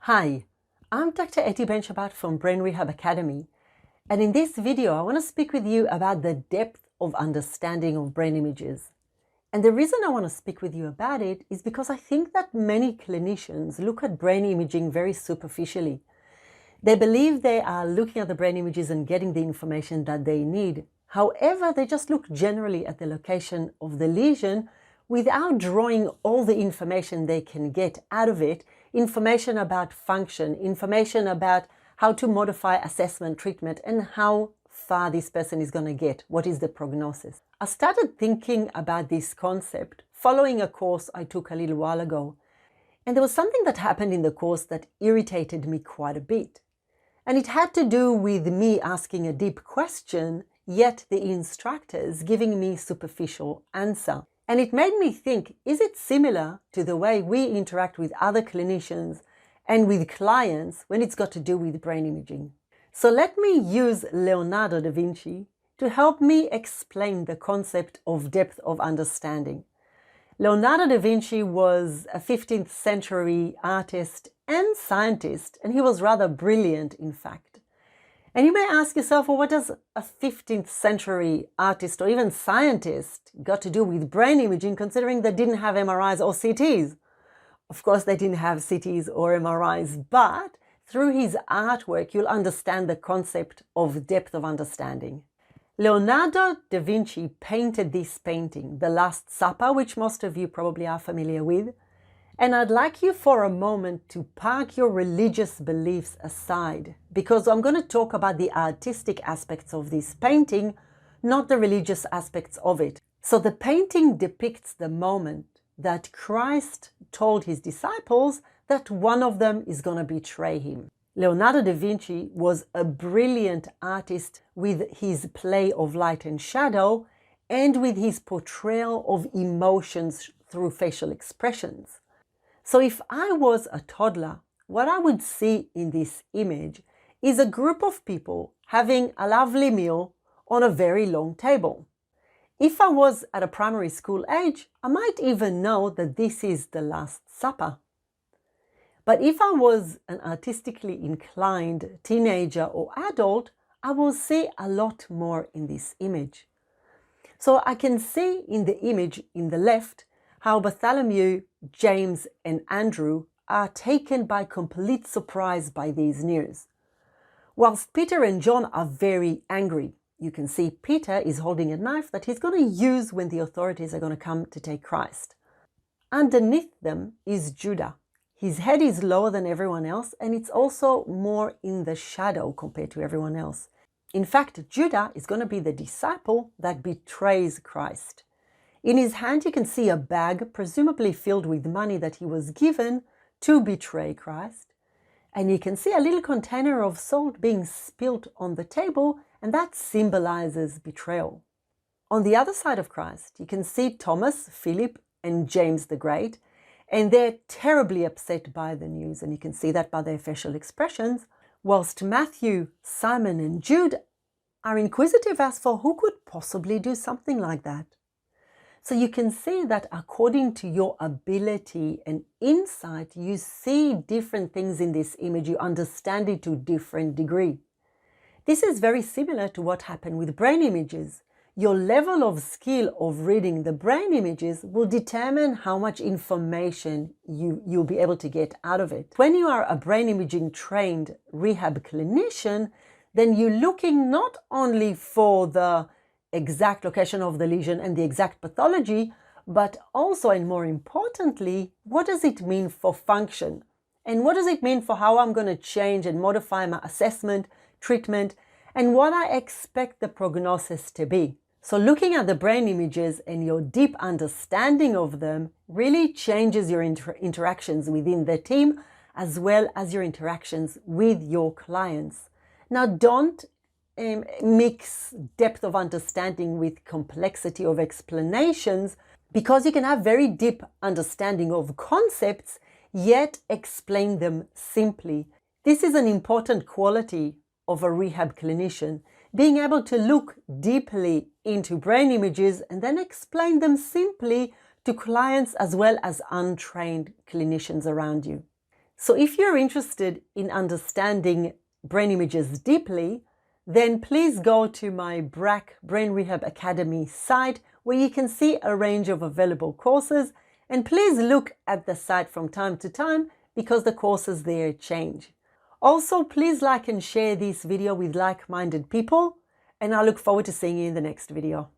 Hi, I'm Dr. Eti Ben-Shabbat from Brain Rehab Academy, and in this video I want to speak with you about the depth of understanding of brain images. And the reason I want to speak with you about it is because I think that many clinicians look at brain imaging very superficially. They believe they are looking at the brain images and getting the information that they need. However, they just look generally at the location of the lesion without drawing all the information they can get out of it, information about function, information about how to modify assessment, treatment, and how far this person is going to get, what is the prognosis. I started thinking about this concept following a course I took a little while ago, and there was something that happened in the course that irritated me quite a bit. And it had to do with me asking a deep question, yet the instructors giving me superficial answer. And it made me think, is it similar to the way we interact with other clinicians and with clients when it's got to do with brain imaging? So let me use Leonardo da Vinci to help me explain the concept of depth of understanding. Leonardo da Vinci was a 15th century artist and scientist, and he was rather brilliant, in fact. And you may ask yourself, well, what does a 15th century artist or even scientist got to do with brain imaging, considering they didn't have MRIs or CTs? Of course, they didn't have CTs or MRIs, but through his artwork, you'll understand the concept of depth of understanding. Leonardo da Vinci painted this painting, The Last Supper, which most of you probably are familiar with. And I'd like you for a moment to park your religious beliefs aside, because I'm going to talk about the artistic aspects of this painting, not the religious aspects of it. So the painting depicts the moment that Christ told his disciples that one of them is going to betray him. Leonardo da Vinci was a brilliant artist with his play of light and shadow and with his portrayal of emotions through facial expressions. So if I was a toddler, what I would see in this image is a group of people having a lovely meal on a very long table. If I was at a primary school age, I might even know that this is the Last Supper. But if I was an artistically inclined teenager or adult, I will see a lot more in this image. So I can see in the image in the left how Bartholomew, James, and Andrew are taken by complete surprise by these news. Whilst Peter and John are very angry. You can see Peter is holding a knife that he's going to use when the authorities are going to come to take Christ. Underneath them is Judah. His head is lower than everyone else, and it's also more in the shadow compared to everyone else. In fact, Judah is going to be the disciple that betrays Christ. In his hand, you can see a bag, presumably filled with money that he was given to betray Christ. And you can see a little container of salt being spilt on the table, and that symbolizes betrayal. On the other side of Christ, you can see Thomas, Philip, and James the Great, and they're terribly upset by the news, and you can see that by their facial expressions, whilst Matthew, Simon, and Jude are inquisitive as for who could possibly do something like that. So you can see that according to your ability and insight, you see different things in this image, you understand it to different degree. This is very similar to what happened with brain images. Your level of skill of reading the brain images will determine how much information you'll be able to get out of it. When you are a brain imaging trained rehab clinician, then you're looking not only for the exact location of the lesion and the exact pathology, but also, and more importantly, what does it mean for function? And what does it mean for how I'm going to change and modify my assessment, treatment, and what I expect the prognosis to be? So looking at the brain images and your deep understanding of them really changes your interactions within the team, as well as your interactions with your clients. Now, don't mix depth of understanding with complexity of explanations, because you can have very deep understanding of concepts, yet explain them simply. This is an important quality of a rehab clinician, being able to look deeply into brain images and then explain them simply to clients as well as untrained clinicians around you. So if you're interested in understanding brain images deeply, then please go to my BRAC Brain Rehab Academy site where you can see a range of available courses, and please look at the site from time to time because the courses there change. Also, please like and share this video with like-minded people, and I look forward to seeing you in the next video.